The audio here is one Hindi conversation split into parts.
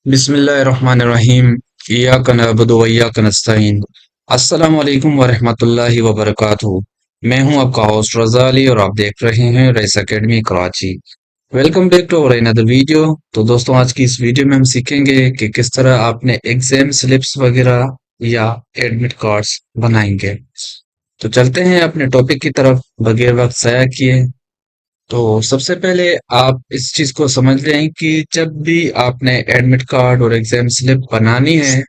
बिस्मिल्लाहिर्रहमानिर्रहीम। इय्याका नअबुदु व इय्याका नस्तईन। अस्सलामु अलैकुम व रहमतुल्लाहि व बरकातुहू। मैं हूं आपका होस्ट रज़ा अली और आप देख रहे हैं Raees academy Karachi. Welcome back to our another video. तो दोस्तों, आज की इस वीडियो में हम सीखेंगे कि किस तरह आपने एग्जाम स्लिप्स वगैरह या एडमिट कार्ड्स बनाएंगे। तो चलते हैं अपने टॉपिक की तरफ बगैर वक्त ज़ाया किए। तो सबसे पहले आप इस चीज को समझ लें कि जब भी आपने एडमिट कार्ड और एग्जाम स्लिप बनानी है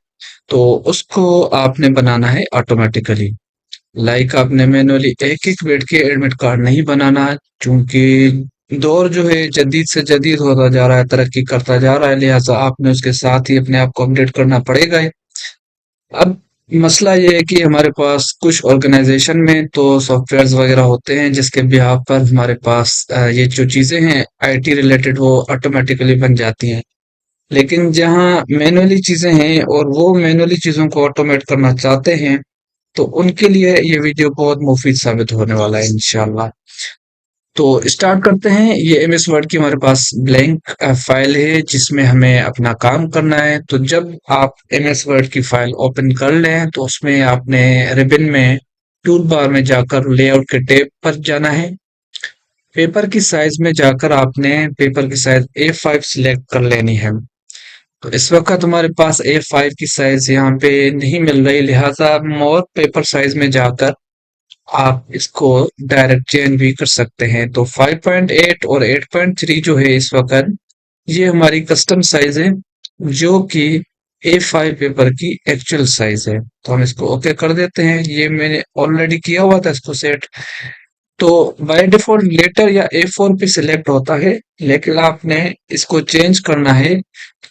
तो उसको आपने बनाना है ऑटोमेटिकली। आपने मैनुअली एक एक बैठ के एडमिट कार्ड नहीं बनाना, क्योंकि दौर जो है जदीद से जदीद होता जा रहा है, तरक्की करता जा रहा है, लिहाजा आपने उसके साथ ही अपने आप को अपडेट करना पड़ेगा ही। अब मसला ये है कि हमारे पास कुछ ऑर्गेनाइजेशन में तो सॉफ्टवेयर्स वगैरह होते हैं जिसके बिहाफ पर हमारे पास ये जो चीज़ें हैं आईटी रिलेटेड वो ऑटोमेटिकली बन जाती हैं। लेकिन जहाँ मैनुअली चीज़ें हैं और वो मैनुअली चीज़ों को ऑटोमेट करना चाहते हैं, तो उनके लिए ये वीडियो बहुत मुफीद साबित होने वाला है इंशाल्लाह। तो स्टार्ट करते हैं। ये एमएस वर्ड की हमारे पास ब्लैंक फाइल है जिसमें हमें अपना काम करना है। तो जब आप एमएस वर्ड की फाइल ओपन कर लें तो उसमें आपने रिबन में टूल बार में जाकर लेआउट के टैब पर जाना है। पेपर की साइज में जाकर आपने पेपर की साइज A5 सिलेक्ट कर लेनी है। तो इस वक्त हमारे पास A5 की साइज यहाँ पे नहीं मिल रही, लिहाजा आप मोर पेपर साइज में जाकर आप इसको डायरेक्ट चेंज भी कर सकते हैं। तो 5.8 और 8.3 जो है इस वक्त ये हमारी कस्टम साइज है, जो कि A5 पेपर की एक्चुअल साइज है। तो हम इसको ओके कर देते हैं। ये मैंने ऑलरेडी किया हुआ था इसको सेट। तो बाय डिफॉल्ट लेटर या A4 पे सिलेक्ट होता है, लेकिन आपने इसको चेंज करना है,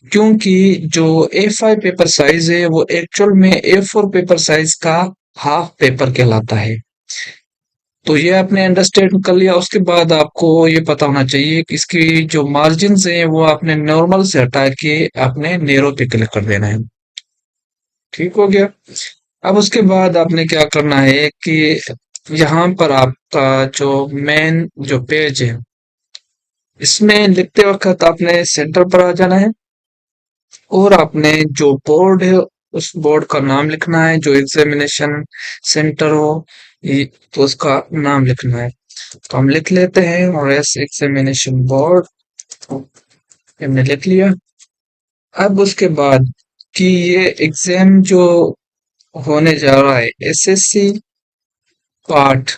क्योंकि जो A5 पेपर साइज है वो एक्चुअल में A4 पेपर साइज का हाफ पेपर कहलाता है। तो ये आपने अंडरस्टैंड कर लिया। उसके बाद आपको ये पता होना चाहिए कि इसकी जो मार्जिन हैं वो आपने नॉर्मल से हटा के आपने नैरो पे क्लिक कर देना है। ठीक हो गया। अब उसके बाद आपने क्या करना है कि यहाँ पर आपका जो मेन जो पेज है इसमें लिखते वक्त आपने सेंटर पर आ जाना है और आपने जो बोर्ड है उस बोर्ड का नाम लिखना है, जो एग्जामिनेशन सेंटर हो तो उसका नाम लिखना है। तो हम लिख लेते हैं और एस एग्जामिनेशन बोर्ड, हमने लिख लिया। अब उसके बाद कि ये एग्जाम जो होने जा रहा है एसएससी पार्ट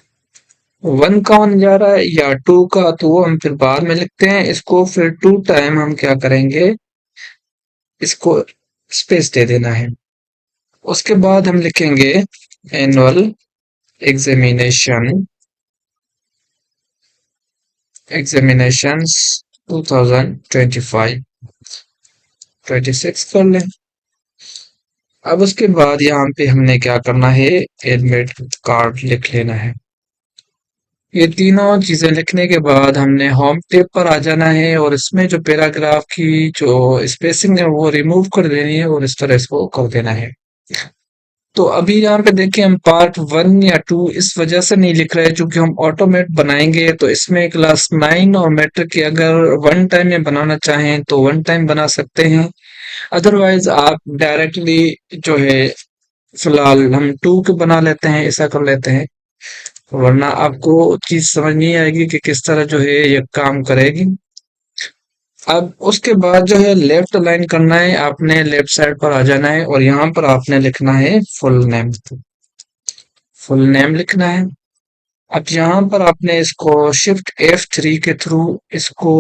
1 का होने जा रहा है या 2 का, तो वो हम फिर बाद में लिखते हैं। इसको फिर 2 टाइम हम क्या करेंगे, इसको स्पेस दे देना है। उसके बाद हम लिखेंगे एनुअल एग्जामिनेशन एग्जामिनेशंस 2025 26 कर लें। अब उसके बाद यहाँ पे हमने क्या करना है, एडमिट कार्ड लिख लेना है। ये तीनों चीजें लिखने के बाद हमने होम टेब पर आ जाना है और इसमें जो पैराग्राफ की जो स्पेसिंग है वो रिमूव कर देनी है और इस तरह इसको कर देना है। तो अभी यहाँ पे देखिए हम पार्ट 1 या 2 इस वजह से नहीं लिख रहे क्योंकि हम ऑटोमेट बनाएंगे। तो इसमें क्लास 9 और मैट्रिक के अगर 1 टाइम में बनाना चाहें तो 1 टाइम बना सकते हैं, अदरवाइज आप डायरेक्टली जो है फिलहाल हम 2 के बना लेते हैं, ऐसा कर लेते हैं, वरना आपको चीज समझ नहीं आएगी कि किस तरह जो है ये काम करेगी। अब उसके बाद जो है लेफ्ट लाइन करना है, आपने लेफ्ट साइड पर आ जाना है और यहाँ पर आपने लिखना है फुल नेम। फुल नेम लिखना है। अब यहाँ पर आपने इसको शिफ्ट F3 के थ्रू इसको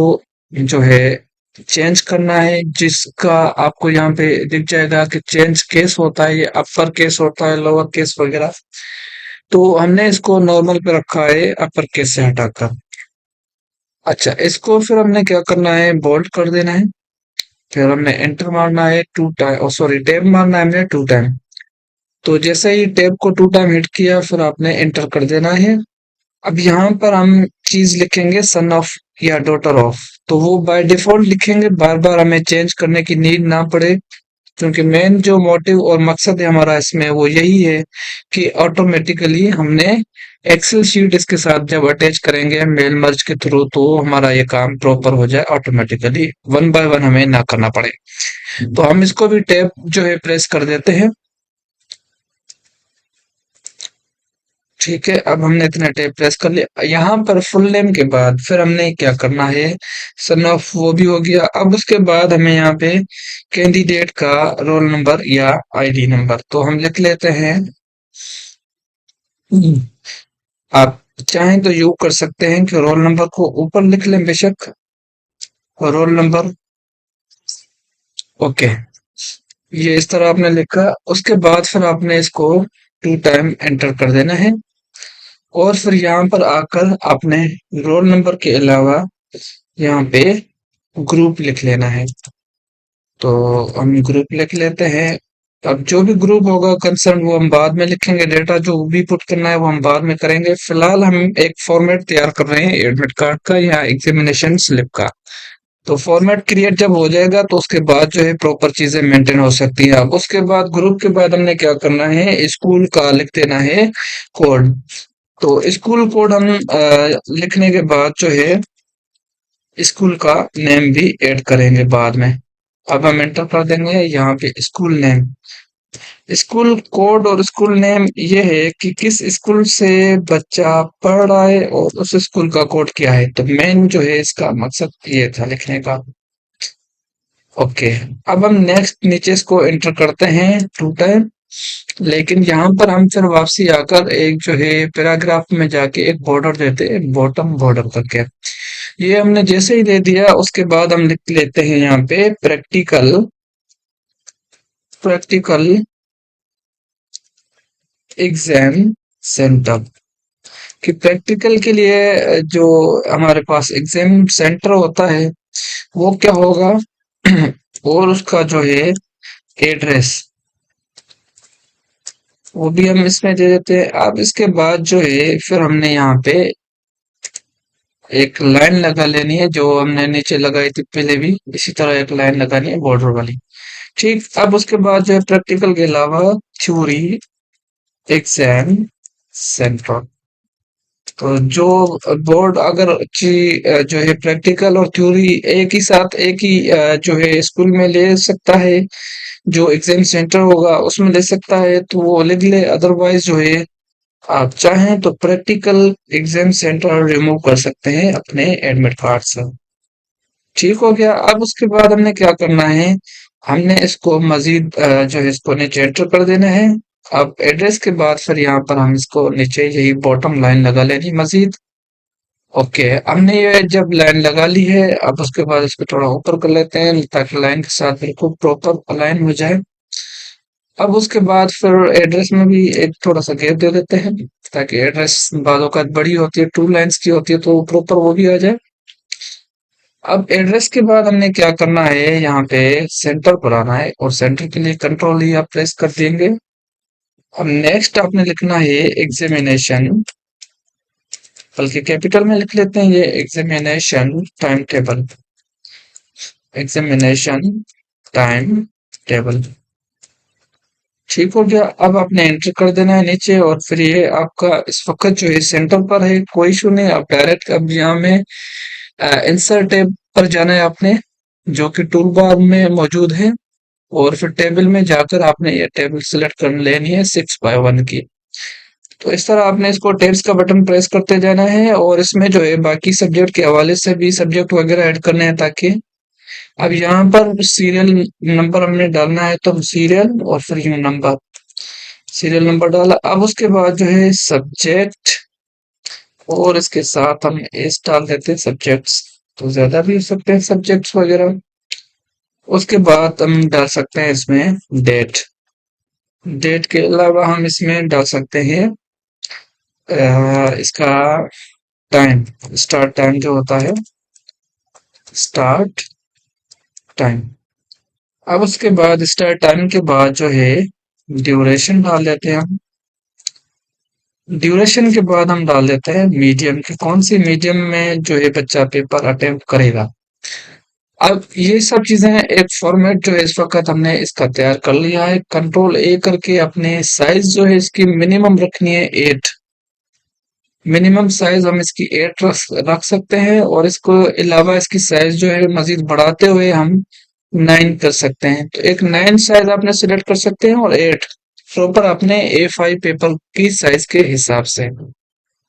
जो है चेंज करना है, जिसका आपको यहाँ पे दिख जाएगा कि चेंज केस होता है, ये अपर केस होता है, लोअर केस वगैरह। तो हमने इसको नॉर्मल पे रखा है अपर केस से हटाकर। अच्छा, इसको फिर हमने क्या करना है, बोल्ड कर देना है। फिर हमने एंटर मारना है 2 टाइम, सॉरी टैब मारना है हमने 2 टाइम। तो जैसे ही टैब को 2 टाइम हिट किया फिर आपने एंटर कर देना है। अब यहाँ पर हम चीज लिखेंगे सन ऑफ या डॉटर ऑफ, तो वो बाय डिफॉल्ट लिखेंगे, बार बार हमें चेंज करने की नीड ना पड़े, क्योंकि मेन जो मोटिव और मकसद है हमारा इसमें वो यही है कि ऑटोमेटिकली हमने एक्सेल शीट इसके साथ जब अटैच करेंगे मेल मर्ज के थ्रू तो हमारा ये काम प्रॉपर हो जाए ऑटोमेटिकली, वन बाय वन हमें ना करना पड़े। तो हम इसको भी टैब जो है प्रेस कर देते हैं। ठीक है, अब हमने इतना टैब प्रेस कर लिया। यहाँ पर फुल नेम के बाद फिर हमने क्या करना है, सन ऑफ वो भी हो गया। अब उसके बाद हमें यहाँ पे कैंडिडेट का रोल नंबर या आईडी नंबर तो हम लिख लेते हैं। आप चाहें तो यू कर सकते हैं कि रोल नंबर को ऊपर लिख लें बेशक, रोल नंबर। ओके, ये इस तरह आपने लिखा। उसके बाद फिर आपने इसको 2 टाइम एंटर कर देना है और फिर यहाँ पर आकर आपने रोल नंबर के अलावा यहाँ पे ग्रुप लिख लेना है। तो हम ग्रुप लिख लेते हैं। अब जो भी ग्रुप होगा कंसर्न वो हम बाद में लिखेंगे, डेटा जो भी पुट करना है वो हम बाद में करेंगे। फिलहाल हम एक फॉर्मेट तैयार कर रहे हैं एडमिट कार्ड का या एग्जामिनेशन स्लिप का। तो फॉर्मेट क्रिएट जब हो जाएगा तो उसके बाद जो है प्रॉपर चीजें मेंटेन हो सकती है। अब उसके बाद ग्रुप के बाद हमने क्या करना है, स्कूल का लिख देना है कोड। तो स्कूल कोड हम लिखने के बाद जो है स्कूल का नेम भी ऐड करेंगे बाद में। अब हम एंटर कर देंगे यहाँ पे स्कूल नेम। स्कूल कोड और स्कूल नेम ये है कि किस स्कूल से बच्चा पढ़ रहा है और उस स्कूल का कोड क्या है। तो मेन जो है इसका मकसद ये था लिखने का। ओके, अब हम नेक्स्ट नीचे इसको एंटर करते हैं 2 टाइम। लेकिन यहाँ पर हम फिर वापसी आकर एक जो है पैराग्राफ में जाके एक बॉर्डर देते हैं, बॉटम बॉर्डर करके। ये हमने जैसे ही दे दिया उसके बाद हम लिख लेते हैं यहाँ पे प्रैक्टिकल, प्रैक्टिकल एग्जाम सेंटर। कि प्रैक्टिकल के लिए जो हमारे पास एग्जाम सेंटर होता है वो क्या होगा और उसका जो है एड्रेस वो भी हम इसमें दे देते हैं। अब इसके बाद जो है फिर हमने यहाँ पे एक लाइन लगा लेनी है जो हमने नीचे लगाई थी पहले भी, इसी तरह एक लाइन लगानी है बॉर्डर वाली। ठीक, अब उसके बाद जो है प्रैक्टिकल के अलावा थ्योरी एग्जाम सेंटर। तो जो बोर्ड अगर जो है प्रैक्टिकल और थ्योरी एक ही साथ एक ही जो है स्कूल में ले सकता है, जो एग्जाम सेंटर होगा उसमें ले सकता है तो वो लिख ले। अदरवाइज जो है आप चाहें तो प्रैक्टिकल एग्जाम सेंटर रिमूव कर सकते हैं अपने एडमिट कार्ड से। ठीक हो गया। अब उसके बाद हमने क्या करना है, हमने इसको मजीद जो है इसको नीचे एंटर कर देना है। अब एड्रेस के बाद फिर यहाँ पर हम इसको नीचे यही बॉटम लाइन लगा लेनी मजीद। ओके, हमने ये जब लाइन लगा ली है अब उसके बाद इसको थोड़ा ऊपर कर लेते हैं ताकि लाइन के साथ बिल्कुल प्रॉपर अलाइन हो जाए। अब उसके बाद फिर एड्रेस में भी एक थोड़ा सा गैप दे देते हैं ताकि एड्रेस बाद औक़ात बड़ी होती है, 2 लाइन्स की होती है तो प्रॉपर वो भी आ जाए। अब एड्रेस के बाद हमने क्या करना है, यहाँ पे सेंटर पर आना है और सेंटर के लिए कंट्रोल ही आप प्रेस कर देंगे। अब नेक्स्ट आपने लिखना है एग्जामिनेशन, बल्कि कैपिटल में लिख लेते हैं ये examination time table, examination time table. ठीक हो गया। अब आपने एंटर कर देना है नीचे और फिर ये आपका इस वक्त जो है सेंटर पर है, कोई इशू नहीं। आप डायरेक्ट अब यहाँ में इंसर्ट टैब पर जाना है आपने, जो कि टूल बार में मौजूद है। और फिर टेबल में जाकर आपने ये टेबल सिलेक्ट कर लेनी है 6 by 1 की। तो इस तरह आपने इसको टैब्स का बटन प्रेस करते जाना है और इसमें जो है बाकी सब्जेक्ट के हवाले से भी सब्जेक्ट वगैरह ऐड करने हैं ताकि अब यहाँ पर सीरियल नंबर हमने डालना है तो सीरियल और फिर यू नंबर, सीरियल नंबर डाला। अब उसके बाद जो है सब्जेक्ट और इसके साथ हम एस डाल देते हैं सब्जेक्ट्स, तो ज्यादा भी हो सकते हैं सब्जेक्ट्स वगैरह। उसके बाद हम डाल सकते हैं इसमें डेट, डेट के अलावा हम इसमें डाल सकते हैं इसका टाइम, स्टार्ट टाइम जो होता है, स्टार्ट टाइम। अब उसके बाद स्टार्ट टाइम के बाद जो है ड्यूरेशन डाल देते हैं हम। ड्यूरेशन के बाद हम डाल देते हैं मीडियम की, कौन सी मीडियम में जो है बच्चा पेपर अटेम्प्ट करेगा। अब ये सब चीजें एक फॉर्मेट जो है इस वक्त हमने इसका तैयार कर लिया है। कंट्रोल ए करके अपने साइज जो है इसकी मिनिमम रखनी है 8, मिनिमम साइज हम इसकी 8 रख सकते हैं और इसको अलावा इसकी साइज जो है मजीद बढ़ाते हुए हम 9 कर सकते हैं। तो एक 9 साइज आपने सिलेक्ट कर सकते हैं और 8 प्रॉपर आपने A5 पेपर की साइज के हिसाब से।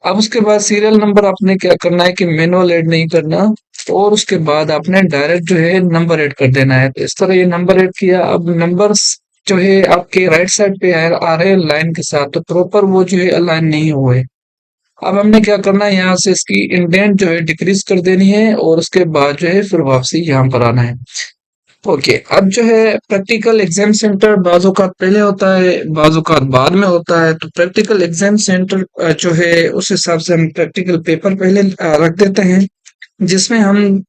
अब उसके बाद सीरियल नंबर आपने क्या करना है कि मैनुअल ऐड नहीं करना, और उसके बाद आपने डायरेक्ट जो है नंबर ऐड कर देना है। तो इस तरह ये नंबर ऐड किया। अब नंबर्स जो है आपके राइट साइड पे आ रहे हैं लाइन के साथ, तो प्रॉपर वो जो है अलाइन नहीं हुए। अब हमने क्या करना है, यहाँ से इसकी इंडेंट जो है डिक्रीज कर देनी है, और उसके बाद जो है फिर वापसी यहाँ पर आना है। ओके, अब जो है प्रैक्टिकल एग्जाम सेंटर बाज़ औक़ात पहले होता है, बाज़ औक़ात बाद में होता है। तो प्रैक्टिकल एग्जाम सेंटर जो है उस हिसाब से हम प्रैक्टिकल पेपर पहले रख देते हैं, जिसमें हम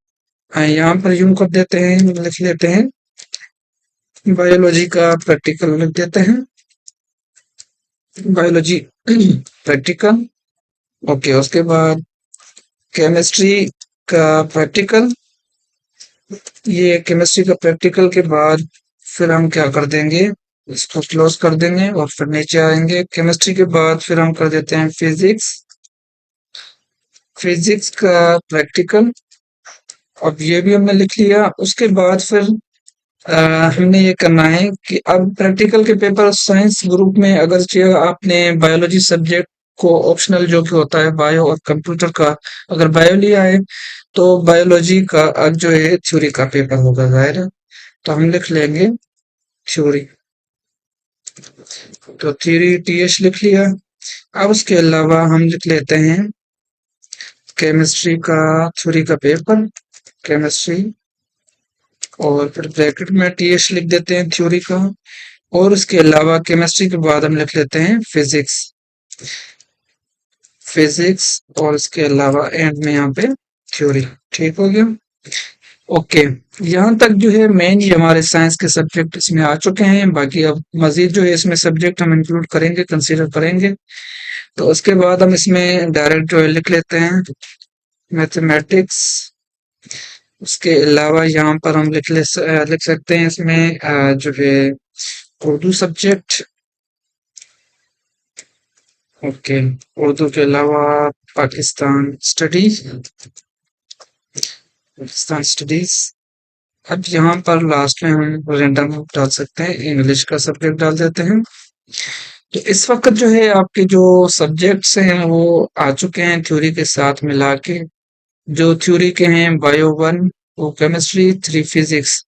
यहाँ पर यूं कर देते हैं, लिख लेते हैं बायोलॉजी का प्रैक्टिकल लिख देते हैं, बायोलॉजी प्रैक्टिकल। ओके, उसके बाद केमिस्ट्री का प्रैक्टिकल। ये केमिस्ट्री का प्रैक्टिकल के बाद फिर हम क्या कर देंगे, इसको क्लोज कर देंगे और फिर नीचे आएंगे। केमिस्ट्री के बाद फिर हम कर देते हैं फिजिक्स, फिजिक्स का प्रैक्टिकल। अब ये भी हमने लिख लिया। उसके बाद फिर अ, हमने ये करना है कि अब प्रैक्टिकल के पेपर साइंस ग्रुप में अगर आपने बायोलॉजी सब्जेक्ट को ऑप्शनल जो कि होता है बायो और कंप्यूटर का, अगर बायो लिया है तो बायोलॉजी का अब जो है थ्योरी का पेपर होगा जाहिर है। तो हम लिख लेंगे थ्योरी, तो थ्योरी टीएच लिख लिया। अब उसके अलावा हम लिख लेते हैं केमिस्ट्री का थ्योरी का पेपर, केमिस्ट्री, और फिर ब्रैकेट में टीएच लिख देते हैं थ्योरी का। और उसके अलावा केमिस्ट्री के बाद हम लिख लेते हैं फिजिक्स, फिजिक्स, और इसके अलावा एंड में यहाँ पे थ्योरी। ठीक हो गया। ओके, यहाँ तक जो है मेन ये हमारे साइंस के सब्जेक्ट इसमें आ चुके हैं। बाकी अब मजीद जो है इसमें सब्जेक्ट हम इंक्लूड करेंगे, कंसीडर करेंगे। तो उसके बाद हम इसमें डायरेक्ट जो है लिख लेते हैं मैथमेटिक्स। उसके अलावा यहाँ पर हम लिख सकते हैं इसमें जो है उर्दू सब्जेक्ट। ओके, उर्दू के अलावा पाकिस्तान स्टडीज, पाकिस्तान स्टडीज। अब यहाँ पर लास्ट में हम रैंडम डाल सकते हैं, इंग्लिश का सब्जेक्ट डाल देते हैं। तो इस वक्त जो है आपके जो सब्जेक्ट्स हैं वो आ चुके हैं थ्योरी के साथ मिला के। जो थ्योरी के हैं बायो वन, वो केमिस्ट्री, 3 फिजिक्स,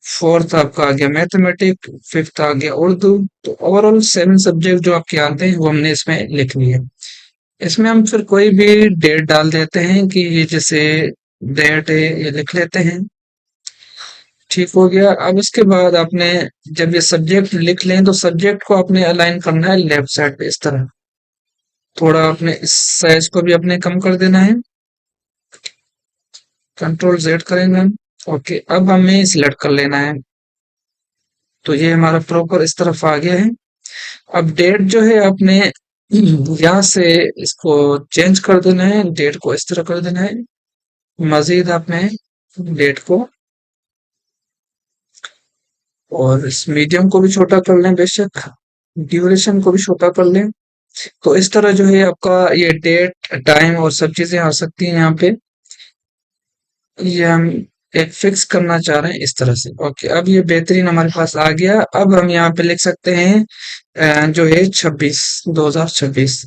फोर्थ आपका आ गया मैथमेटिक्स, फिफ्थ आ गया उर्दू। तो ओवरऑल 7 सब्जेक्ट जो आपके आते हैं वो हमने इसमें लिख लिए। इसमें हम फिर कोई भी डेट डाल देते हैं कि ये जैसे डेट है ये लिख लेते हैं। ठीक हो गया। अब इसके बाद आपने जब ये सब्जेक्ट लिख लें तो सब्जेक्ट को आपने अलाइन करना है लेफ्ट साइड पे इस तरह। थोड़ा आपने इस साइज को भी अपने कम कर देना है, कंट्रोल जेड करेंगे हम। ओके, अब हमें सिलेक्ट कर लेना है। तो ये हमारा प्रॉपर इस तरफ आ गया है। अब डेट जो है आपने यहाँ से इसको चेंज कर देना है, डेट को इस तरह कर देना है। मजीद आपने डेट को और इस मीडियम को भी छोटा कर लें, बेशक ड्यूरेशन को भी छोटा कर लें। तो इस तरह जो है आपका ये डेट टाइम और सब चीजें आ सकती हैं यहाँ पे। ये हम एक फिक्स करना चाह रहे हैं इस तरह से। ओके, अब ये बेहतरीन हमारे पास आ गया। अब हम यहाँ पे लिख सकते हैं जो है 26, 2026।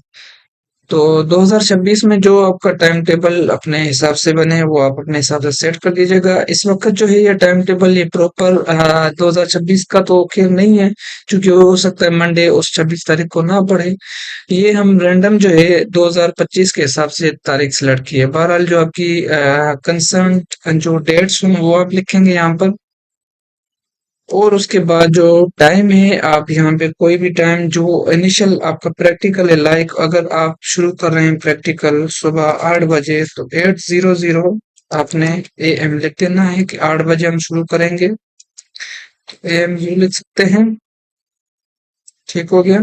तो 2026 में जो आपका टाइम टेबल अपने हिसाब से बने वो आप अपने हिसाब से सेट कर दीजिएगा। इस वक्त जो है ये टाइम टेबल ये प्रॉपर 2026 का तो खैर नहीं है, क्योंकि वो हो सकता है मंडे उस 26 तारीख को ना पड़े। ये हम रैंडम जो है 2025 के हिसाब से तारीख सेलेक्ट की है। बहरहाल जो आपकी कंसर्न जो डेट्स हैं वो आप लिखेंगे यहाँ पर। और उसके बाद जो टाइम है आप यहाँ पे कोई भी टाइम जो इनिशियल आपका प्रैक्टिकल है, लाइक अगर आप शुरू कर रहे हैं प्रैक्टिकल सुबह 8 बजे तो 8:00 आपने AM लिख देना है कि 8 बजे हम शुरू करेंगे। AM यू लिख सकते हैं। ठीक हो गया।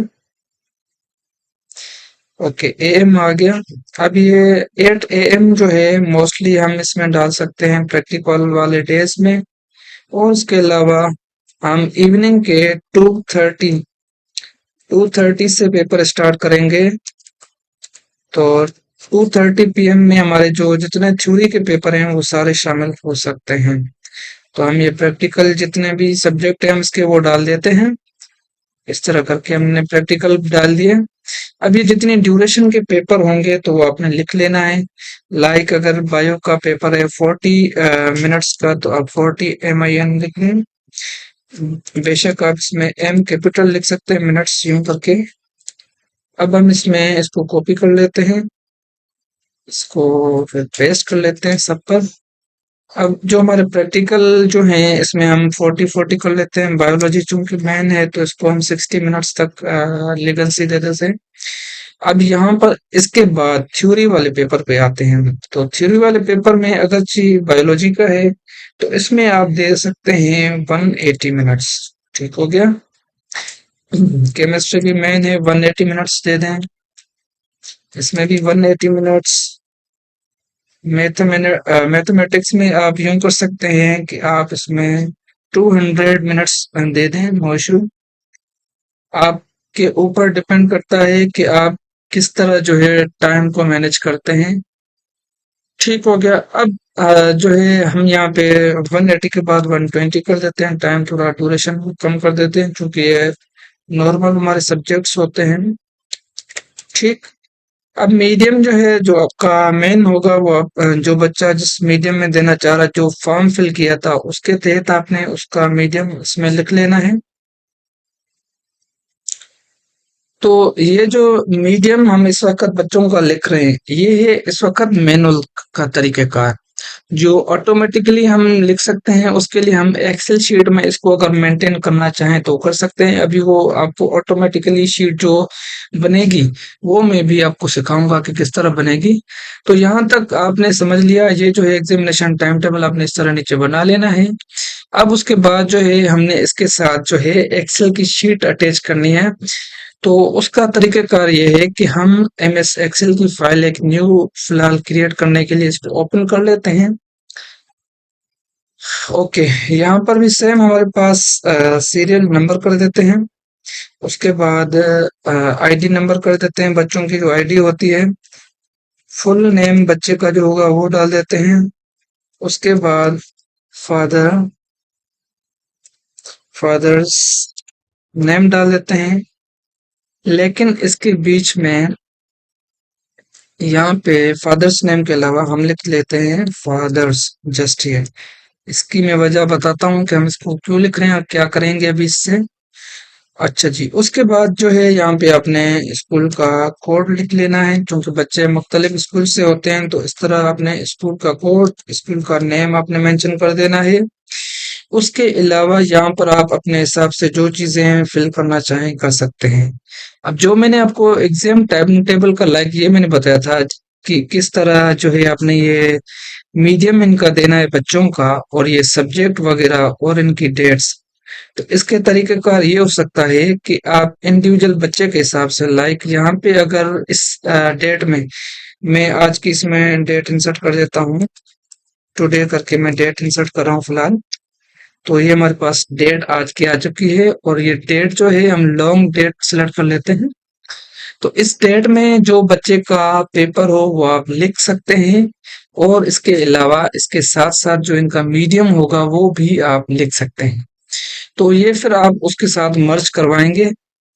ओके, AM आ गया। अब ये 8 AM जो है मोस्टली हम इसमें डाल सकते हैं प्रैक्टिकल वाले डेज में। और उसके अलावा हम इवनिंग के 2:30 से पेपर स्टार्ट करेंगे। तो 2:30 PM में हमारे जो जितने थ्योरी के पेपर हैं वो सारे शामिल हो सकते हैं। तो हम ये प्रैक्टिकल जितने भी सब्जेक्ट हैं हम इसके वो डाल देते हैं। इस तरह करके हमने प्रैक्टिकल डाल दिए। अब ये जितनी ड्यूरेशन के पेपर होंगे तो वो आपने लिख लेना है। लाइक अगर बायो का पेपर है 40 मिनट्स का, तो आप 40 MIN लिख लें। बेशक आप इसमें एम कैपिटल लिख सकते हैं, मिनट्स यूं करके। अब हम इसमें इसको कॉपी कर लेते हैं, इसको फिर पेस्ट कर लेते हैं सब पर। अब जो हमारे प्रैक्टिकल जो हैं इसमें हम 40-40 कर लेते हैं। बायोलॉजी चूंकि मैन है तो इसको हम 60 मिनट्स तक लीगल दे देते हैं। अब यहाँ पर इसके बाद थ्योरी वाले पेपर पे आते हैं। तो थ्योरी वाले पेपर में अगर जी बायोलॉजी का है तो इसमें आप दे सकते हैं 180 मिनट्स। ठीक हो गया। केमिस्ट्री भी मेन है, 180 मिनट्स दे दें, इसमें भी 180 मिनट्स। मैथमेटिक्स में आप यूं कर सकते हैं कि आप इसमें 200 मिनट्स दे दें, नो इशू। आपके ऊपर डिपेंड करता है कि आप किस तरह जो है टाइम को मैनेज करते हैं। ठीक हो गया। अब जो है हम यहाँ पे 180 के बाद 120 कर देते हैं, टाइम थोड़ा ड्यूरेशन कम कर देते हैं क्योंकि ये नॉर्मल हमारे सब्जेक्ट्स होते हैं। ठीक। अब मीडियम जो है जो आपका मेन होगा वो जो बच्चा जिस मीडियम में देना चाह रहा है, जो फॉर्म फिल किया था उसके तहत आपने उसका मीडियम इसमें लिख लेना है। तो ये जो मीडियम हम इस वक्त बच्चों का लिख रहे हैं ये है इस वक्त मैनुअल का तरीक़ेकार। जो ऑटोमेटिकली हम लिख सकते हैं उसके लिए हम एक्सेल शीट में इसको अगर मेंटेन करना चाहें तो कर सकते हैं। अभी वो आपको ऑटोमेटिकली शीट जो बनेगी वो मैं भी आपको सिखाऊंगा कि किस तरह बनेगी। तो यहाँ तक आपने समझ लिया। ये जो है एग्जामिनेशन टाइम टेबल आपने इस तरह नीचे बना लेना है। अब उसके बाद जो है हमने इसके साथ जो है एक्सेल की शीट अटैच करनी है। तो उसका तरीक़ाकार ये है कि हम एमएस एक्सेल की फाइल एक न्यू फिलहाल क्रिएट करने के लिए इसको ओपन कर लेते हैं। ओके, यहाँ पर भी सेम हमारे पास सीरियल नंबर कर देते हैं। उसके बाद आईडी नंबर कर देते हैं, बच्चों की जो आईडी होती है। फुल नेम बच्चे का जो होगा वो डाल देते हैं। उसके बाद फादर फादर्स नेम डाल देते हैं। लेकिन इसके बीच में यहाँ पे फादर्स नेम के अलावा हम लिख लेते हैं फादर्स जस्ट हियर। इसकी मैं वजह बताता हूँ कि हम इसको क्यों लिख रहे हैं और क्या करेंगे अभी इससे। अच्छा जी, उसके बाद जो है यहाँ पे आपने स्कूल का कोड लिख लेना है क्योंकि बच्चे मुख्तलिफ स्कूल से होते हैं। तो इस तरह आपने स्कूल का कोड, स्कूल का नेम आपने मेंशन कर देना है। उसके अलावा यहाँ पर आप अपने हिसाब से जो चीजें फिल करना चाहें कर सकते हैं। अब जो मैंने आपको एग्जाम टाइम टेबल का लाइक ये मैंने बताया था कि किस तरह जो है आपने ये मीडियम इनका देना है बच्चों का और ये सब्जेक्ट वगैरह और इनकी डेट्स। तो इसके तरीक़ेकार ये हो सकता है कि आप इंडिविजुअल बच्चे के हिसाब से लाइक यहाँ पे अगर इस डेट में मैं आज की इसमें डेट इंसर्ट कर देता हूँ, टुडे करके मैं डेट इंसर्ट कर रहा हूँ फिलहाल। तो ये हमारे पास डेट आज की आ चुकी है और ये डेट जो है हम लॉन्ग डेट सेलेक्ट कर लेते हैं। तो इस डेट में जो बच्चे का पेपर हो वो आप लिख सकते हैं और इसके अलावा इसके साथ साथ जो इनका मीडियम होगा वो भी आप लिख सकते हैं। तो ये फिर आप उसके साथ मर्ज करवाएंगे।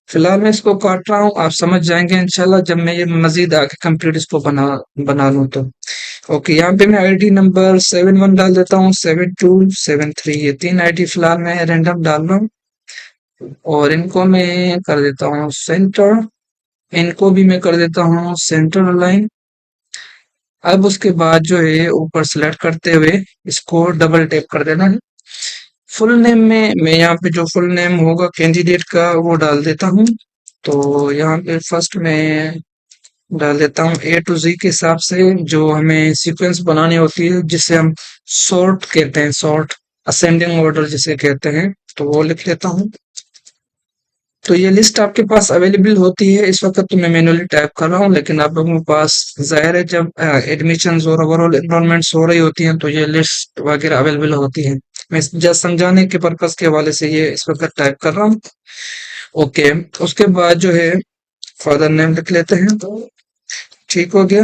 फिलहाल मैं इसको काट रहा हूँ, आप समझ जाएंगे इंशाल्लाह जब मैं ये मजीद आगे कंप्लीट इसको बना बना लूँ तो। ओके, यहाँ पे मैं आईडी नंबर 71 डाल देता हूँ, 7273, ये 3 आईडी फिलहाल मैं रैंडम डाल रहा हूँ और इनको मैं कर देता हूँ सेंटर। इनको भी मैं कर देता हूँ सेंटर अलाइन। अब उसके बाद जो है ऊपर सेलेक्ट करते हुए इसको डबल टैप कर देना है। फुल नेम में मैं यहाँ पे जो फुल नेम होगा कैंडिडेट का वो डाल देता हूँ। तो यहाँ पे फर्स्ट में डाल देता हूँ ए टू जी के हिसाब से जो हमें सीक्वेंस बनानी होती है जिसे हम सॉर्ट कहते हैं, सॉर्ट असेंडिंग ऑर्डर जिसे कहते हैं, तो वो लिख लेता हूँ। तो ये लिस्ट आपके पास अवेलेबल होती है। इस वक्त तो मैं मैन्युअली टाइप कर रहा हूँ लेकिन आप लोगों के पास जाहिर है जब एडमिशन्स और ओवरऑल एनरोलमेंट्स हो रही होती हैं तो ये लिस्ट वगैरह अवेलेबल होती है। मैं जस्ट समझाने के पर्पस के हवाले से ये इस वक्त टाइप कर रहा हूँ। ओके, उसके बाद जो है फादर नेम लिख लेते हैं। तो ठीक हो गया।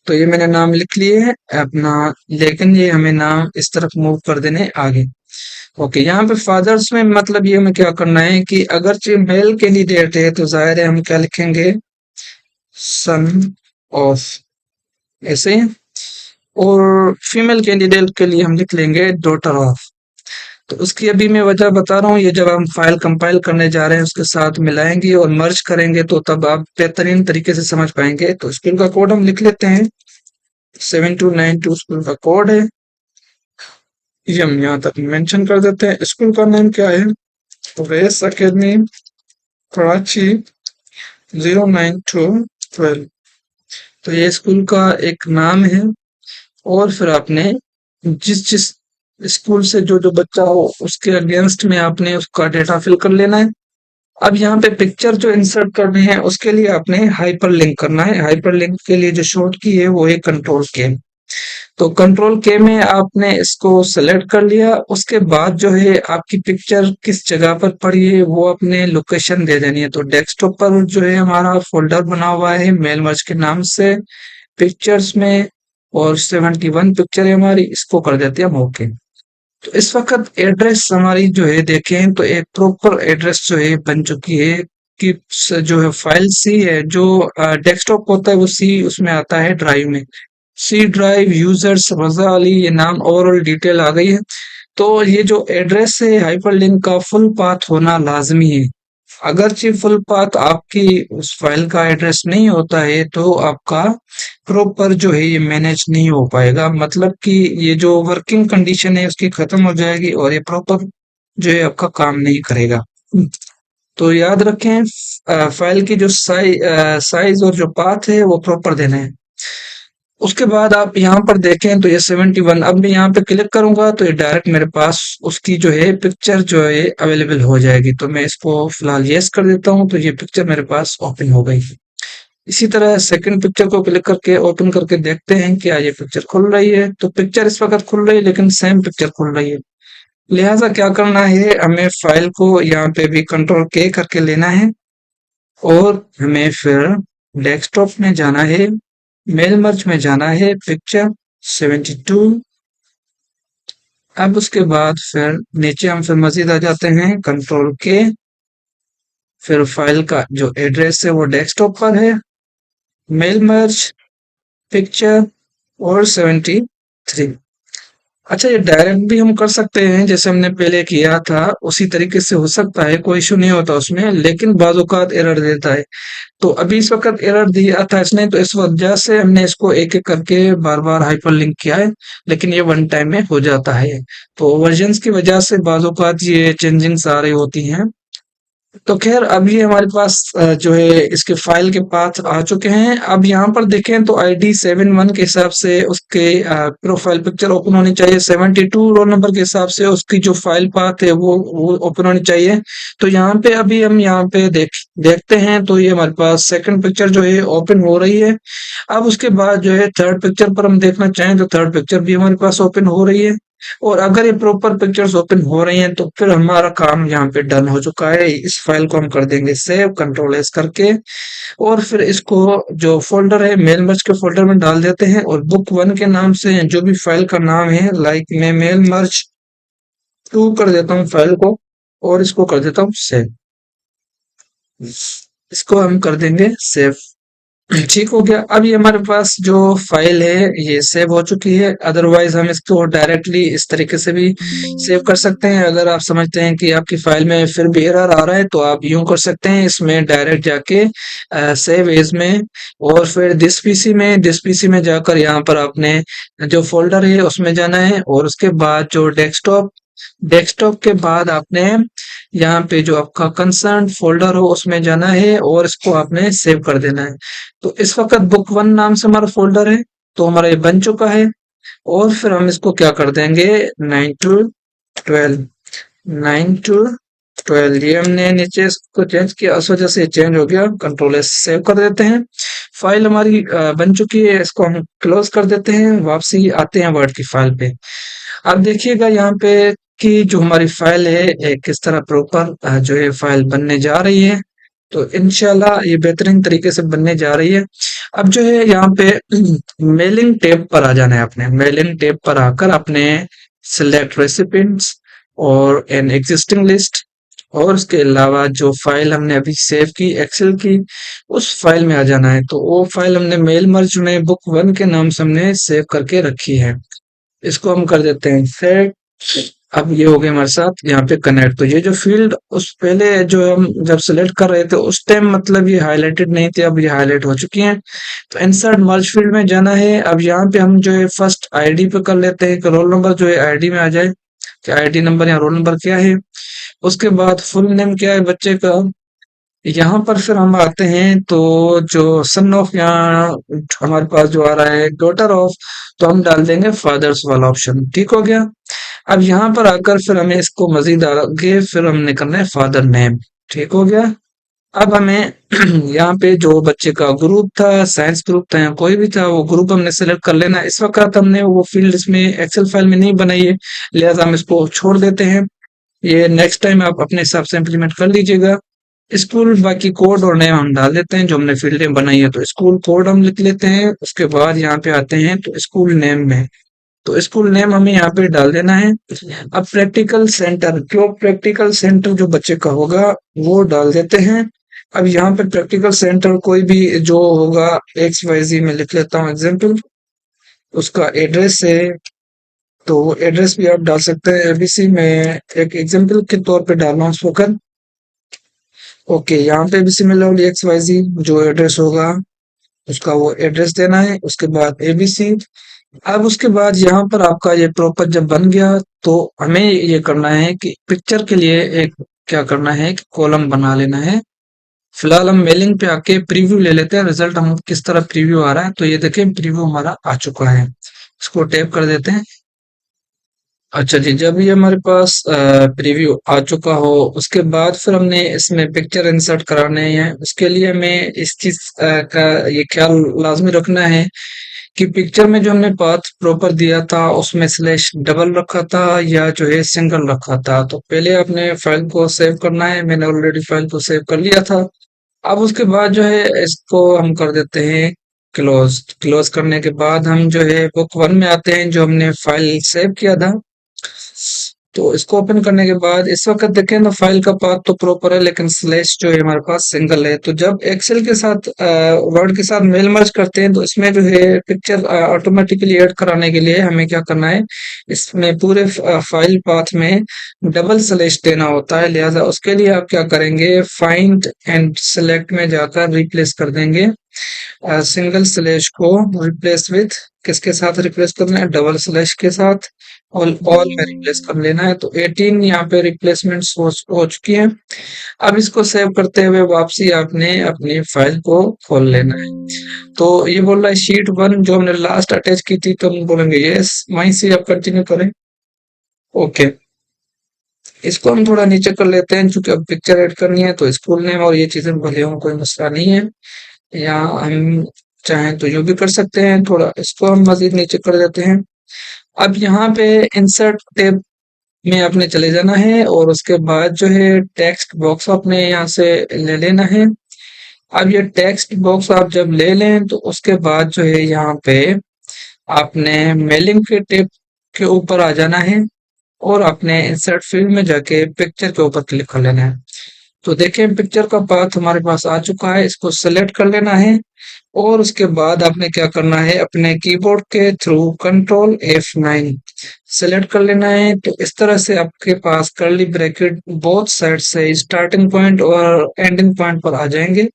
तो ये मैंने नाम लिख लिए है अपना, लेकिन ये हमें नाम इस तरफ मूव कर देने आगे। ओके, यहाँ पे फादर्स में मतलब ये हमें क्या करना है कि अगर जो मेल कैंडिडेट है तो जाहिर है हम क्या लिखेंगे, सन ऑफ, ऐसे। और फीमेल कैंडिडेट के लिए हम लिख लेंगे डॉटर ऑफ। तो उसकी अभी मैं वजह बता रहा हूँ, ये जब हम फाइल कंपाइल करने जा रहे हैं उसके साथ मिलाएंगे और मर्ज करेंगे तो तब आप बेहतरीन तरीके से समझ पाएंगे। तो स्कूल का कोड हम लिख लेते हैं, 7292 स्कूल का कोड है, ये हम यहाँ तक मेंशन कर देते हैं। स्कूल का नाम क्या है, रेस अकेडमी कराची 09212। तो ये स्कूल का एक नाम है। और फिर आपने जिस जिस स्कूल से जो जो बच्चा हो उसके अगेंस्ट में आपने उसका डेटा फिल कर लेना है। अब यहाँ पे पिक्चर जो इंसर्ट करनी है उसके लिए आपने हाइपर लिंक करना है। हाइपर लिंक के लिए जो शॉर्ट की है वो है कंट्रोल के। तो कंट्रोल के में आपने इसको सेलेक्ट कर लिया, उसके बाद जो है आपकी पिक्चर किस जगह पर पड़ी है वो अपने लोकेशन दे देनी है। तो डेस्कटॉप पर जो है हमारा फोल्डर बना हुआ है मेल मर्ज के नाम से पिक्चर्स में, और 71 पिक्चर है हमारी, इसको कर देते हैं हम ओके। तो इस वक्त एड्रेस हमारी जो है देखें तो एक प्रॉपर एड्रेस जो है बन चुकी है कि जो है फाइल सी है, जो डेस्कटॉप होता है वो सी उसमें आता है ड्राइव में, सी ड्राइव यूजर्स रजा अली, ये नाम ओवरऑल डिटेल आ गई है। तो ये जो एड्रेस है हाइपरलिंक का फुल पाथ होना लाजमी है। अगरचे फुल पाथ आपकी उस फाइल का एड्रेस नहीं होता है तो आपका प्रॉपर जो है ये मैनेज नहीं हो पाएगा, मतलब कि ये जो वर्किंग कंडीशन है उसकी खत्म हो जाएगी और ये प्रॉपर जो है आपका काम नहीं करेगा। तो याद रखें फाइल की जो साइज और जो पाथ है वो प्रॉपर देना है। उसके बाद आप यहाँ पर देखें तो ये 71, अब मैं यहाँ पे क्लिक करूंगा तो ये डायरेक्ट मेरे पास उसकी जो है पिक्चर जो है अवेलेबल हो जाएगी। तो मैं इसको फिलहाल यस कर देता हूँ, तो ये पिक्चर मेरे पास ओपन हो गई। इसी तरह सेकंड पिक्चर को क्लिक करके ओपन करके देखते हैं क्या ये पिक्चर खुल रही है। तो पिक्चर इस वक्त खुल रही है लेकिन सेम पिक्चर खुल रही है। लिहाजा क्या करना है, हमें फाइल को यहाँ पे भी कंट्रोल के करके लेना है और हमें फिर डेस्कटॉप में जाना है, मेल मर्ज में जाना है पिक्चर 72। अब उसके बाद फिर नीचे हम फिर मजीद आ जाते हैं कंट्रोल के, फिर फाइल का जो एड्रेस है वो डेस्कटॉप पर है, मेल मर्ज पिक्चर और 73। अच्छा, ये डायरेक्ट भी हम कर सकते हैं जैसे हमने पहले किया था, उसी तरीके से हो सकता है, कोई इशू नहीं होता उसमें, लेकिन बाज़ औक़ात एरर देता है। तो अभी इस वक्त एरर दिया था इसने, तो इस वजह से हमने इसको एक एक करके बार बार हाइपरलिंक किया है, लेकिन ये वन टाइम में हो जाता है। तो वर्जन्स की वजह से बाज़ औक़ात ये चेंजिंग्स आ रही होती हैं। तो खैर अभी हमारे पास जो है इसके फाइल के पाथ आ चुके हैं। अब यहाँ पर देखें तो आईडी 71 के हिसाब से उसके प्रोफाइल पिक्चर ओपन होनी चाहिए, 72 रोल नंबर के हिसाब से उसकी जो फाइल पाथ है वो ओपन होनी चाहिए। तो यहाँ पे अभी हम यहाँ पे देखते हैं तो ये हमारे पास सेकंड पिक्चर जो है ओपन हो रही है। अब उसके बाद जो है थर्ड पिक्चर पर हम देखना चाहें तो थर्ड पिक्चर भी हमारे पास ओपन हो रही है। और अगर ये प्रॉपर पिक्चर्स ओपन हो रही हैं तो फिर हमारा काम यहाँ पे डन हो चुका है। इस फाइल को हम कर देंगे सेव, कंट्रोल एस करके, और फिर इसको जो फोल्डर है मेल मर्ज के फोल्डर में डाल देते हैं और बुक वन के नाम से जो भी फाइल का नाम है, लाइक मैं मेल मर्ज 2 कर देता हूँ फाइल को और इसको कर देता हूँ सेव। इसको हम कर देंगे सेव। ठीक हो गया। अब ये हमारे पास जो फाइल है ये सेव हो चुकी है। अदरवाइज हम इसको डायरेक्टली इस तरीके से भी सेव कर सकते हैं। अगर आप समझते हैं कि आपकी फाइल में फिर भी एरर आ रहा है तो आप यूं कर सकते हैं, इसमें डायरेक्ट जाके सेव एज में और फिर दिस पीसी में जाकर यहाँ पर आपने जो फोल्डर है उसमें जाना है और उसके बाद जो डेस्कटॉप डेस्कटॉप के बाद आपने यहाँ पे जो आपका कंसर्न फोल्डर हो उसमें जाना है और इसको आपने सेव कर देना है। तो इस वक्त बुक वन नाम से हमारा फोल्डर है, तो हमारा ये बन चुका है। और फिर हम इसको क्या कर देंगे, 9 to 12, 9 to 12, ये हमने नीचे इसको चेंज किया, उस वजह से चेंज हो गया। कंट्रोल एस सेव कर देते हैं। फाइल हमारी बन चुकी है, इसको हम क्लोज कर देते हैं। वापसी आते हैं वर्ड की फाइल पे। अब देखिएगा यहाँ पे कि जो हमारी फाइल है किस तरह प्रॉपर जो है फाइल बनने जा रही है। तो इंशाल्लाह ये बेहतरीन तरीके से बनने जा रही है। अब जो है यहाँ पे मेलिंग टैब पर आ जाना है। आपने मेलिंग टैब पर आकर अपने सिलेक्ट रेसिपिएंट्स और एन एग्जिस्टिंग लिस्ट, और उसके अलावा जो फाइल हमने अभी सेव की एक्सेल की, उस फाइल में आ जाना है। तो वो फाइल हमने मेल मर्ज में बुक वन के नाम से हमने सेव करके रखी है। इसको हम कर देते हैं सेट। अब ये हो गया हमारे साथ यहाँ पे कनेक्ट। तो ये जो फील्ड उस पहले जो हम जब सिलेक्ट कर रहे थे उस टाइम मतलब ये हाईलाइटेड नहीं थे, अब ये हाईलाइट हो चुकी हैं। तो इंसर्ट मर्ज फील्ड में जाना है। अब यहाँ पे हम जो है फर्स्ट आईडी पे कर लेते हैं कि रोल नंबर जो है आईडी में आ जाए, कि आईडी नंबर या रोल नंबर क्या है। उसके बाद फुल नेम क्या है बच्चे का। यहाँ पर फिर हम आते हैं तो जो सन ऑफ, यहाँ हमारे पास जो आ रहा है डॉटर ऑफ, तो हम डाल देंगे फादर्स वाला ऑप्शन। ठीक हो गया। अब यहाँ पर आकर फिर हमें इसको मजीद आगे फिर हमने करना है फादर नेम। ठीक हो गया। अब हमें यहाँ पे जो बच्चे का ग्रुप था, साइंस ग्रुप था या कोई भी था, वो ग्रुप हमने सेलेक्ट कर लेना है। इस वक्त हमने वो फील्ड इसमें एक्सेल फाइल में नहीं बनाई है, लिहाजा हम इसको छोड़ देते हैं। ये नेक्स्ट टाइम आप अपने हिसाब से इम्प्लीमेंट कर लीजिएगा। स्कूल बाकी कोड और नेम हम डाल देते हैं जो हमने फील्डें बनाई है। तो स्कूल कोड हम लिख लेते हैं। उसके बाद यहाँ पे आते हैं तो स्कूल नेम में, तो स्कूल नेम हमें यहाँ पे डाल देना है। अब प्रैक्टिकल सेंटर, जो प्रैक्टिकल सेंटर जो बच्चे का होगा वो डाल देते हैं। अब यहाँ पे प्रैक्टिकल सेंटर कोई भी जो होगा एक्स वाई जी में लिख लेता हूँ एग्जाम्पल, उसका एड्रेस है तो एड्रेस भी आप डाल सकते हैं। एबीसी में एक एग्जाम्पल के तौर पे डाल रहा हूँ स्पोकन। ओके, यहाँ पे भी सिमिलरली एक्स वाई जी जो एड्रेस होगा उसका वो एड्रेस देना है। उसके बाद एबीसी। अब उसके बाद यहाँ पर आपका ये प्रॉपर जब बन गया तो हमें ये करना है कि पिक्चर के लिए एक क्या करना है कि कॉलम बना लेना है। फिलहाल हम मेलिंग पे आके प्रीव्यू ले लेते हैं, रिजल्ट हम किस तरह प्रीव्यू आ रहा है। तो ये देखें प्रीव्यू हमारा आ चुका है। इसको टैप कर देते हैं। अच्छा जी, जब ये हमारे पास प्रीव्यू आ चुका हो उसके बाद फिर हमने इसमें पिक्चर इंसर्ट कराने हैं। उसके लिए हमें इस चीज का ये ख्याल लाजमी रखना है कि पिक्चर में जो हमने पाथ प्रॉपर दिया था उसमें स्लैश डबल रखा था या जो है सिंगल रखा था। तो पहले आपने फाइल को सेव करना है। मैंने ऑलरेडी फाइल को सेव कर लिया था। अब उसके बाद जो है इसको हम कर देते हैं क्लोज। क्लोज करने के बाद हम जो है बुक वन में आते हैं जो हमने फाइल सेव किया था। तो इसको ओपन करने के बाद इस वक्त देखें तो फाइल का पाथ तो प्रॉपर है लेकिन स्लैश जो है हमारे पास सिंगल है। तो जब एक्सेल के साथ वर्ड के साथ मेल मर्ज करते हैं तो इसमें जो है पिक्चर ऑटोमेटिकली ऐड कराने के लिए हमें क्या करना है, इसमें पूरे फाइल पाथ में डबल स्लैश देना होता है। लिहाजा उसके लिए आप क्या करेंगे, फाइंड एंड सेलेक्ट में जाकर रिप्लेस कर देंगे सिंगल स्लैश को, रिप्लेस विथ किसके साथ रिप्लेस करना है, डबल स्लैश के साथ। ऑल में रिप्लेस कर लेना है। तो 18 यहाँ पे रिप्लेसमेंट्स हो चुकी हैं। अब इसको सेव करते हुए वापसी आपने अपनी फाइल को खोल लेना है। तो ये बोल रहा है शीट वन जो हमने लास्ट अटैच की थी, तो हम बोलेंगे यस, वहीं से आप कंटिन्यू करें। ओके, इसको हम थोड़ा नीचे कर लेते हैं क्योंकि अब पिक्चर ऐड करनी है। तो स्कूल नेम और ये चीजें भले हो कोई मसला नहीं है, या हम चाहें तो यूं भी कर सकते हैं। थोड़ा इसको हम मजीद नीचे कर देते हैं। अब यहाँ पे इंसर्ट टैब में आपने चले जाना है और उसके बाद जो है टेक्स्ट बॉक्स आपने यहाँ से ले लेना है। अब ये टेक्स्ट बॉक्स आप जब ले लें तो उसके बाद जो है यहाँ पे आपने मेलिंग के टैब के ऊपर आ जाना है और आपने इंसर्ट फील्ड में जाके पिक्चर के ऊपर क्लिक कर लेना है। तो देखिए पिक्चर का पाथ हमारे पास आ चुका है। इसको सेलेक्ट कर लेना है और उसके बाद आपने क्या करना है, अपने कीबोर्ड के थ्रू कंट्रोल F9 सेलेक्ट कर लेना है। तो इस तरह से आपके पास कर्ली ब्रैकेट बोथ साइड से स्टार्टिंग पॉइंट और एंडिंग पॉइंट पर आ जाएंगे।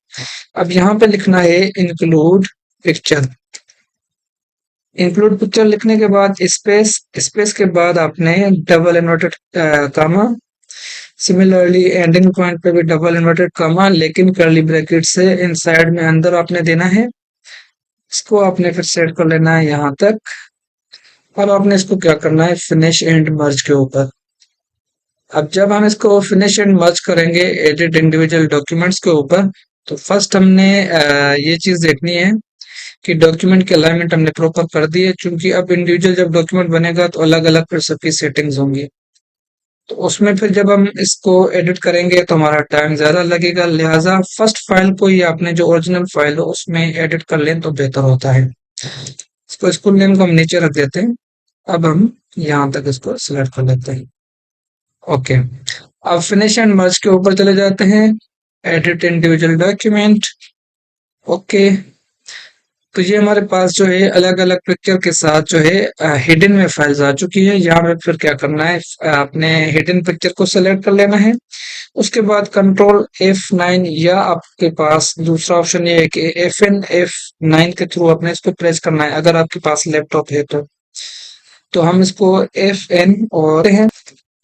अब यहाँ पे लिखना है इंक्लूड पिक्चर। इंक्लूड पिक्चर लिखने के बाद स्पेस, स्पेस के बाद आपने double inverted comma, similarly ending point पे भी डबल इन्वर्टेड कॉमा लेकिन कर्ली ब्रैकेट से इनसाइड में अंदर आपने देना है। इसको आपने फिर सेट कर लेना है यहाँ तक। अब आपने इसको क्या करना है, फिनिश एंड मर्ज के ऊपर। अब जब हम इसको फिनिश एंड मर्ज करेंगे एडिट इंडिविजुअल डॉक्यूमेंट्स के ऊपर, तो फर्स्ट हमने ये चीज देखनी है कि डॉक्यूमेंट की अलाइनमेंट हमने प्रॉपर कर दी है। क्योंकि अब इंडिविजुअल जब डॉक्यूमेंट बनेगा तो अलग अलग फिर सबकी सेटिंग्स होंगी। तो उसमें फिर जब हम इसको एडिट करेंगे तो हमारा टाइम ज़्यादा लगेगा, लिहाज़ा फर्स्ट फाइल को ही आपने जो ओरिजिनल फाइल हो उसमें एडिट कर लें तो बेहतर होता है। इसको स्कूल नेम को हम नीचे रख देते हैं। अब हम यहाँ तक इसको सिलेक्ट कर लेते हैं। ओके, अब फिनिश एंड मर्ज के ऊपर चले जाते हैं, एडिट इंडिविजुअल डॉक्यूमेंट। ओके, तो ये हमारे पास जो है अलग-अलग पिक्चर के साथ जो है हिडन में फाइल्स आ चुकी है। यहाँ पे फिर क्या करना है, आपने हिडन पिक्चर को सेलेक्ट कर लेना है। उसके बाद कंट्रोल F9 या आपके पास दूसरा ऑप्शन ये है कि FN F9 के थ्रू आपने इसको प्रेस करना है अगर आपके पास लैपटॉप है तो। तो हम इसको FN और हैं,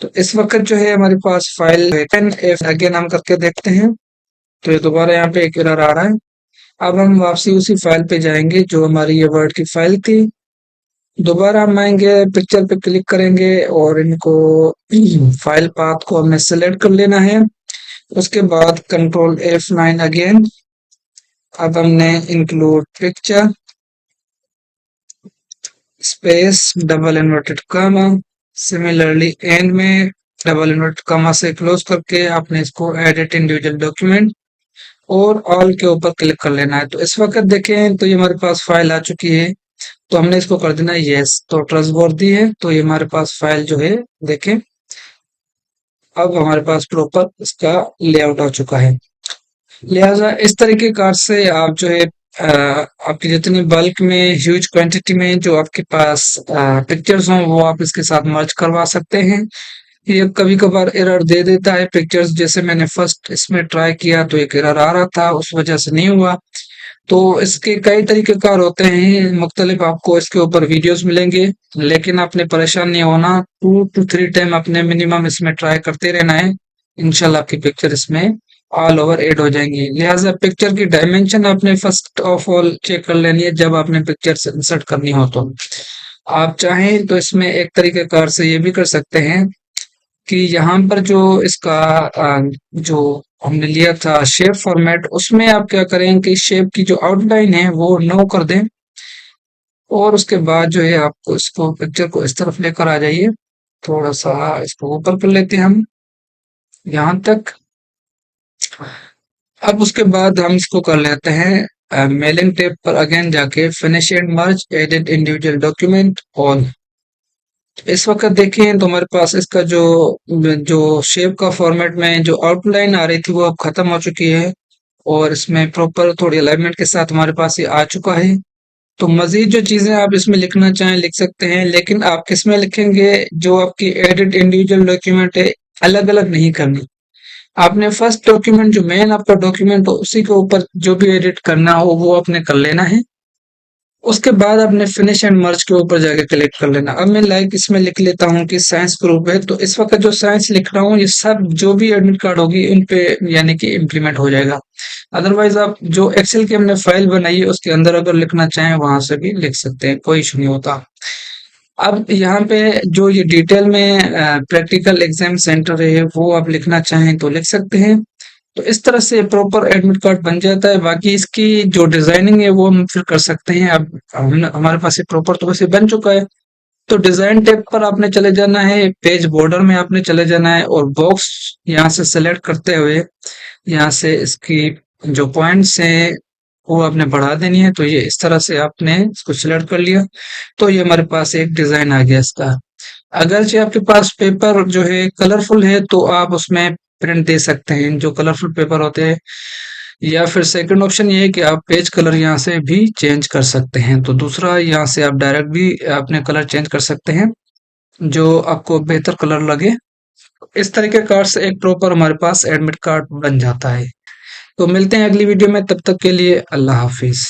तो इस वक्त जो है हमारे पास फाइल FN अगेन हम करके देखते हैं, तो ये दोबारा यहाँ पे एक एरर आ रहा है। अब हम वापसी उसी फाइल पे जाएंगे जो हमारी ये वर्ड की फाइल थी। दोबारा हम आएंगे, पिक्चर पे क्लिक करेंगे और इनको फाइल पाथ को हमने सेलेक्ट कर लेना है। उसके बाद कंट्रोल F9 अगेन। अब हमने include picture space double inverted comma, similarly and में डबल इन्वर्टेड कॉमा से क्लोज करके आपने इसको एडिट इंडिविजुअल डॉक्यूमेंट और ऑल के ऊपर क्लिक कर लेना है। तो इस वक्त देखें तो ये हमारे पास फाइल आ चुकी है, तो हमने इसको कर देना है यस, तो ट्रस्टवर्दी है, तो ये हमारे पास फाइल जो है देखें अब हमारे पास प्रॉपर इसका लेआउट आ चुका है। लिहाजा इस तरीके कार से आप जो है आपकी जितनी बल्क में ह्यूज क्वांटिटी में जो आपके पास पिक्चर्स हों वो आप इसके साथ मर्ज करवा सकते हैं। ये कभी कभार एरर दे देता है पिक्चर्स, जैसे मैंने फर्स्ट इसमें ट्राई किया तो एक एरर आ रहा था, उस वजह से नहीं हुआ। तो इसके कई तरीकेकार होते हैं, मुख्तलिफ आपको इसके ऊपर वीडियोस मिलेंगे, लेकिन आपने परेशान नहीं होना। 2 to 3 टाइम आपने मिनिमम इसमें ट्राई करते रहना है, इंशाल्लाह आपकी पिक्चर इसमें ऑल ओवर ऐड हो जाएंगी। लिहाजा पिक्चर की डायमेंशन आपने फर्स्ट ऑफ ऑल चेक कर लेनी है जब आपने पिक्चर इंसर्ट करनी हो तो। आप चाहें तो इसमें एक तरीकेकार से ये भी कर सकते हैं कि यहाँ पर जो इसका जो हमने लिया था शेप फॉर्मेट, उसमें आप क्या करें कि शेप की जो आउटलाइन है वो नो कर दें और उसके बाद जो है आपको इसको पिक्चर को इस तरफ लेकर आ जाइए, थोड़ा सा इसको ऊपर कर लेते हैं हम यहाँ तक। अब उसके बाद हम इसको कर लेते हैं मेलिंग टेप पर अगेन जाके finish and merge edit individual document all. इस वक्त देखें तो हमारे पास इसका जो जो शेप का फॉर्मेट में जो आउटलाइन आ रही थी वो अब खत्म हो चुकी है और इसमें प्रॉपर थोड़ी अलाइनमेंट के साथ हमारे पास ये आ चुका है। तो मजीद जो चीजें आप इसमें लिखना चाहें लिख सकते हैं, लेकिन आप किसमें लिखेंगे, जो आपकी एडिट इंडिविजुअल डॉक्यूमेंट है अलग अलग नहीं करनी। आपने फर्स्ट डॉक्यूमेंट जो मेन आपका डॉक्यूमेंट हो उसी के ऊपर जो भी एडिट करना हो वो आपने कर लेना है। उसके बाद आपने फिनिश एंड मर्ज के ऊपर जाके क्लिक कर लेना। अब मैं लाइक इसमें लिख लेता हूँ कि साइंस ग्रुप है, तो इस वक्त जो साइंस लिख रहा हूँ ये सब जो भी एडमिट कार्ड होगी उन पे यानी कि इम्प्लीमेंट हो जाएगा। अदरवाइज आप जो एक्सेल की हमने फाइल बनाई है उसके अंदर अगर लिखना चाहें वहां से भी लिख सकते हैं, कोई इशू नहीं होता। अब यहाँ पे जो ये डिटेल में प्रैक्टिकल एग्जाम सेंटर है वो आप लिखना चाहें तो लिख सकते हैं। तो इस तरह से प्रॉपर एडमिट कार्ड बन जाता है। बाकी इसकी जो डिजाइनिंग है वो हम फिर कर सकते हैं। अब हमारे पास ये प्रॉपर तो वैसे बन चुका है, तो डिजाइन टैब पर आपने चले जाना है, पेज बॉर्डर में आपने चले जाना है और बॉक्स यहाँ से सेलेक्ट करते हुए यहाँ से इसकी जो पॉइंट्स हैं वो आपने बढ़ा देनी है। तो ये इस तरह से आपने इसको सिलेक्ट कर लिया, तो ये हमारे पास एक डिजाइन आ गया इसका। अगर जो आपके पास पेपर जो है कलरफुल है तो आप उसमें प्रिंट दे सकते हैं जो कलरफुल पेपर होते हैं, या फिर सेकंड ऑप्शन ये है कि आप पेज कलर यहाँ से भी चेंज कर सकते हैं। तो दूसरा यहाँ से आप डायरेक्ट भी अपने कलर चेंज कर सकते हैं जो आपको बेहतर कलर लगे। इस तरीके कार्ड से एक प्रॉपर हमारे पास एडमिट कार्ड बन जाता है। तो मिलते हैं अगली वीडियो में, तब तक के लिए अल्लाह हाफिज।